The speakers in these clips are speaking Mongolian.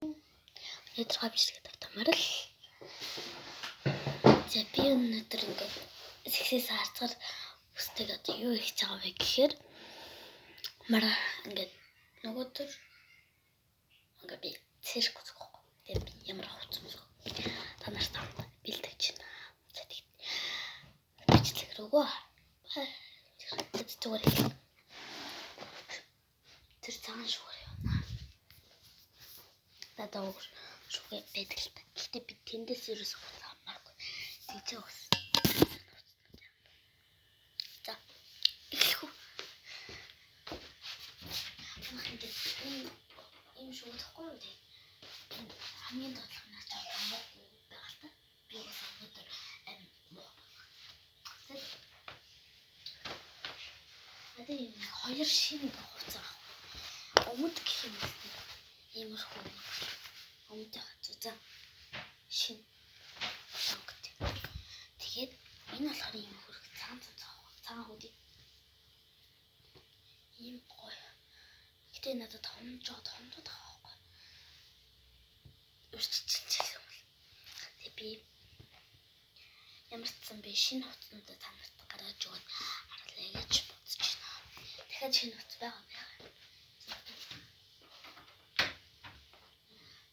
Өнөөдөр хавчдаг тавтамаар л. За би өнөөдөр ингээд сексээс харцгаар үстэй одоо юу хийж байгаа вэ гэхээр мара ингээд нөгөө төр ингээд би цирк үзэх. Тэгээд би ямар хувц үзэх. Та нарт бэлдэж байна. За тэгээд бичлэг рүүгөө. Зүгээр их. Тэр цагаан шүүгээр явна. Надад шүүгээ байдаг л та. Гэхдээ би тэндээс ерөөс хамаагүй. Тэгж өгс. За. Эхлэв. Ийм шүүдэхгүй юу те. Хамгийн тодлогоноос ч хамаагүй байгаа л та. Би бас өнөөдөр ийм хоёр шинэ хувцас авах. Өмд гэх юм уу? Иймэрхүү өмд хацаа шинэ сонгот. Тэгээд энэ болохоор ийм хөрх цагаан хүүдий. Ийм гоё. Гэтэ надад томдод авахгүй. Үрчилчих юм бол. Тэгээд би ямар ч сан би шинэ хувцснуудаа та нарт гаргаж өгөөд харлаа гэж бодож байна. Дахиад шинэ хувцас байгаа.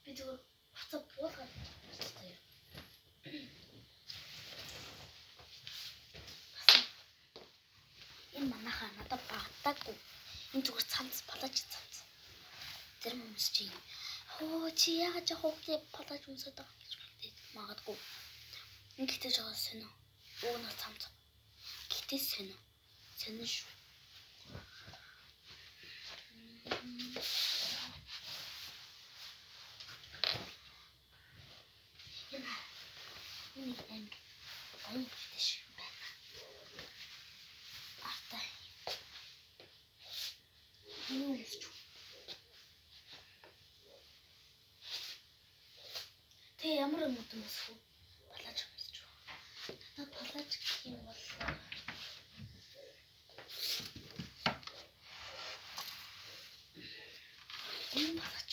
Би зүгээр хувцас буулгаад байна. Энэ манайхаа надад багтаагүй. Энэ зүгээр цамц палаж цамц. Зарим хүмүүс чинь хөө чи яагаад явах вэ палаж үнсээд байгаа гэж хэлдэг. Магадгүй. Энэ гэхдээ жоо сонио. Уунаа цамц. Гэхдээ сонио. Сонио шүү. Энэ аяж шүү байна. Артай. Юу хийж вэ? Тэ ямар юм бэ? Палаж хийж вэ? Надад палаж гэх юм бол энэ палаж.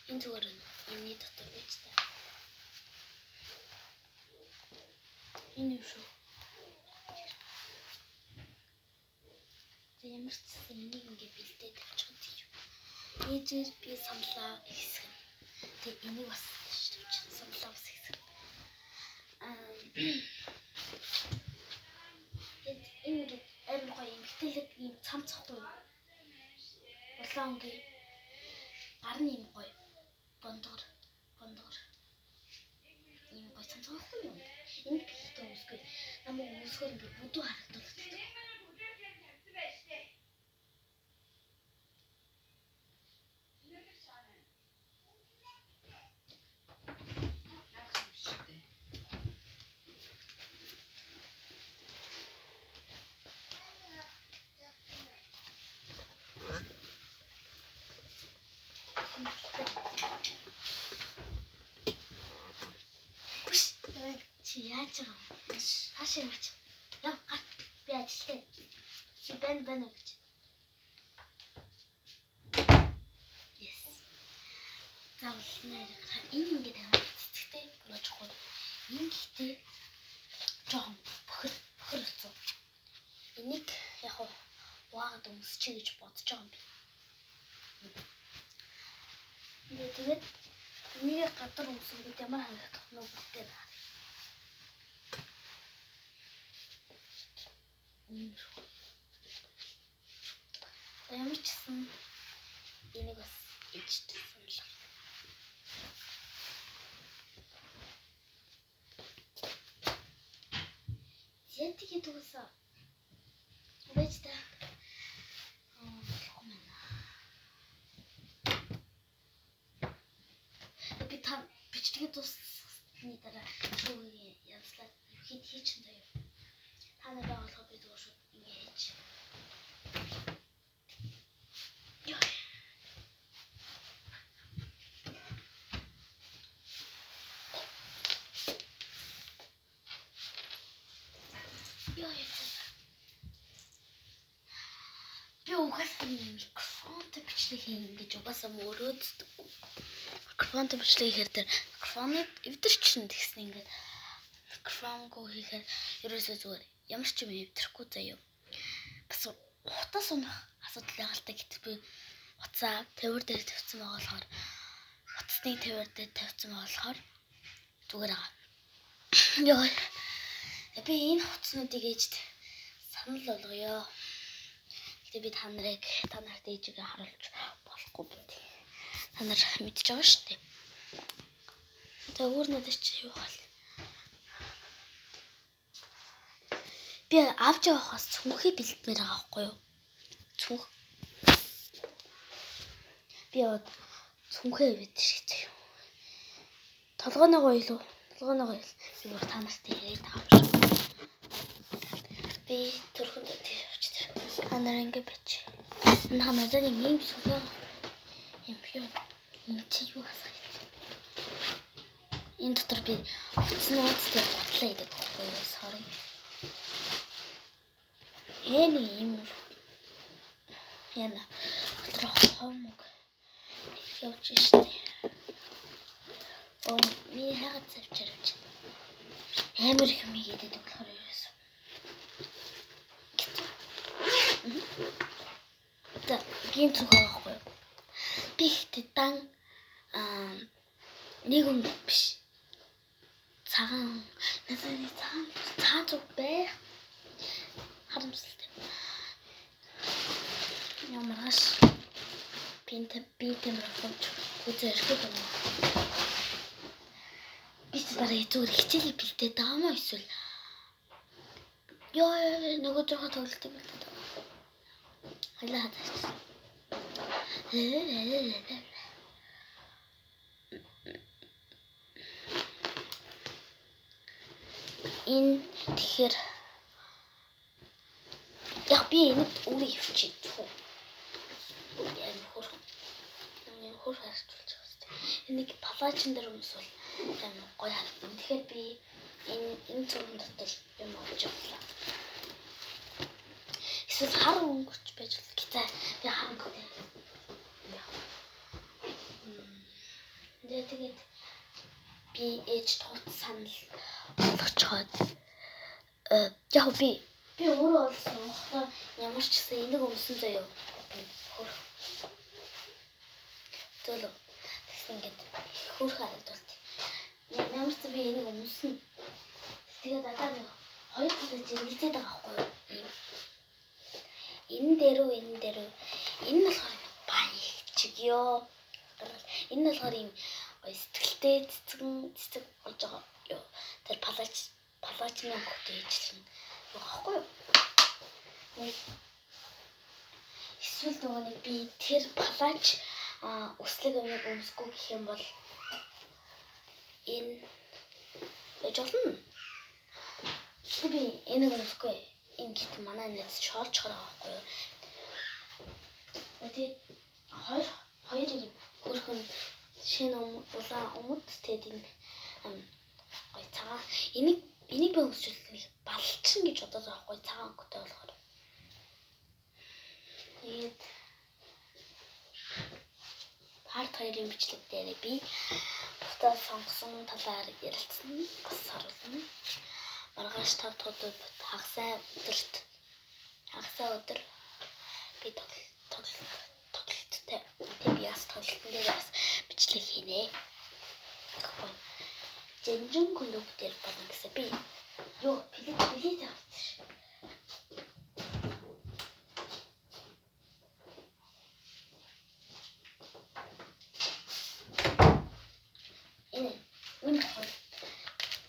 Энэ зүгээр энэ дотор бичтэй. Энэ юу шүү? Ямар ч энийг ингээ бэлдээд тавьчихсан тийм. Ээжээс би саналаа ихсгэн. Тэг энийг бас тавьчихсан саналаа бас ихсгэн. Энэ амар гоё юм. Гэтэлэг ийм цамцахгүй. Улаан гээ. Гар нь ийм гоё. Бондгор. Ийм гоё цамцахгүй юм. Энд бэлдээ үсгүй. Намайг үсгээр ингээ бүдүү харагдуулдаг. Яаж байгаа юм? Хаашаа яваач? Яв гар. Би ажилтаа. Чи бэн гэж. Yes. Заавал энэ ингээд амар цэцэгтэй болчихгүй. Энэ гэхдээ жоохон бохир хэцүү. Энийг яг уаагаад өмсчээ гэж бодож байгаа юм би. Тэгээд энийг гадар өмсгөд ямар харагдах нь бүгдээ байна. Ямар ч гэсэн энийг бас ичдэг санал. Зэнтигээ дуусаа. Байж та. Би та бичгээ дуусны дараа шүүгээ явслаа. Хэд хийчихэн заяа. Та нараа болгоо би зүгээр шууд ингэж. Би угаасаа микрофонтой бичлэг хийж угаасаа мөрөөддөг. микрофонтой бичлэг хийхээр тэр микрофоны эвдэрчэн тэгсэн ингээд микрофонгүй хийхээр ерөөсөө зүгээр ямар ч юм эвдэрэхгүй заяа. Бас утас унах асуудал ягалтай гэтэл би утсаа тавир дээр тавьсан байгаа болохоор утасны тавир дээр тавьсан байгаа болохоор зүгээр байгаа. Яа. Би энэ утаснуудыг ээжд санал болгоё. Гэтэ би та нарт ээжигээ харуулж болохгүй бид. Та нар мэдж байгаа шүү дээ. Тэгээ өөрнөд чи юу бол. Би авч явахаас цүнхээ бэлдмээр байгаа байхгүй юу? Цүнх. Би цүнхээ бэлдэж шүү. Толгойногоо илүү. Би бүр та нарт яриад байгаа юм шиг. Би төрхөнд тавьчих. Та нар ингэ бич. Энэ хамаатай юм сүлээ. Юм чи юу хасаа. Энэ дотор би утасны уудтай готлаа идэг байхгүй юу? Sorry. Энэ юм. Яна. Дотор хомог. Явж штэ. Миний хагад завчирч. Амар их юм игээд болохоор ерөөс. За, гин цугаа байхгүй. Би ихтэй дан нэг юм биш. Цагаан. Насны цагаан зүг бай. Харамсалтай. Ямараш бинтэ мөрөж үзэрхэг юм. Барай зүгээр хичээлийг бэлдээд байгаа мó эсвэл ёо нөгөө жоохон тоглолтыг бэлдээд байгаа. Хайлаа хадаач. Энэ тэгэхээр яг би энд өөрөө хөвчий. Яг хөр харж болж байгаа сте. Энийг палачин дээр өмсвөл амар гоё харагдана. Тэгэхээр би энэ зургийн дотор юм авч явлаа. Эсвэл хар өнгөрч байж бол гэтээ би хангахгүй. Тэгээд би ээж тот санал болгочоод яг би өөрөө олсон хоо ямар ч гэсэн энийг өмсөн заяа. Төлөв. Тэгсэн ингээд хөрх харагдвал. Ямар ч би энийг өмсөн. Тэгээд одоо би хоёр талаас нийлээд байгаа байхгүй юу? Энэ дээр энэ болохоор баячиг ёо. Энэ болохоор юм сэтгэлтэй цэцэг болж байгаа ёо. Тэр палачны өнгөтэй ээжлэн юу байхгүй юу? Эсвэл нөгөө би тэр палач өслөг өмнөг өмсгөө гэх юм бол энэ жолно. Би энийг өмсөхгүй. Энэ гит манай нэт шоолж байгаа байхгүй юу? Тэгээд хоёрыг хөрхөн шинэ улаан өмд тэгээд энэ гоё цагаан энийг би өмсчихвэл нэг балчин гэж бодоод байгаа байхгүй цагаан өнгөтэй болохоор. Тэгээд парт хоёрын бичлэг дээр би бутаа сонгосон талаар ярилцсан бас харуулна. Маргааш 5 дахь хагасаа өдөр би тоглолттой. Би яс тоглолтын дээр бас бичлэг хийнэ. Жинжин клуб дээр болно гэсэн би ёо билет авчих.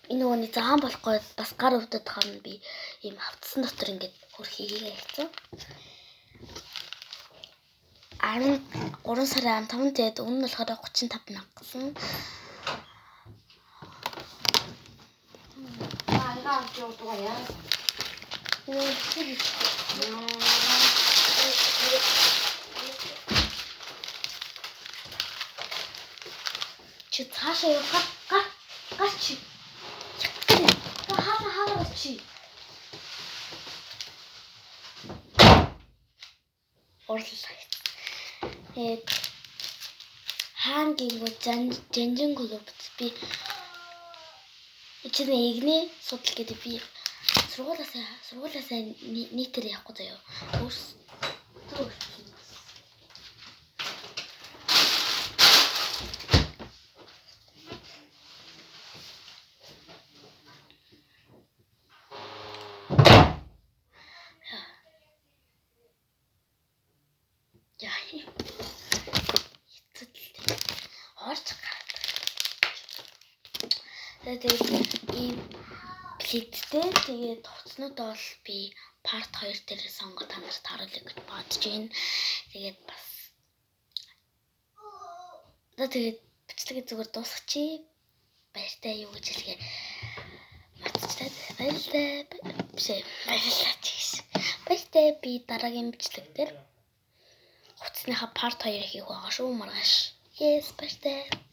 Энэ өний заан болохгүй бас гар өвдөд хам би ийм хавцсан дотор ингээд хөрхийгээ хийсэн. 13 сарын 15-нд тэгээд өмнө нь болохоор 35 мянга гэсэн. Ангаа авч явдаг яа. Чи цаашаа явах гарч. Хаа чи. Орлоо. хаан гингүү жанжин клубт би ичнэ игний судал гэдэг би сургуулаасаа нийтээр явахгүй заяа. Тэгээд ийм плиттэй тэгээд тоцнууд бол би part 2 дээр сонгож та нарт харуулъя гэж бодож байна. Тэгээд бас тэгээд бичлэгээ зүгээр дуусгачих. Баяртай юу гэж хэлгээ. Мацтай баяртай би дараагийн бичлэг дээр хувцсныхаа part 2 хийх байгаа шүү маргааш. Yes баяртай.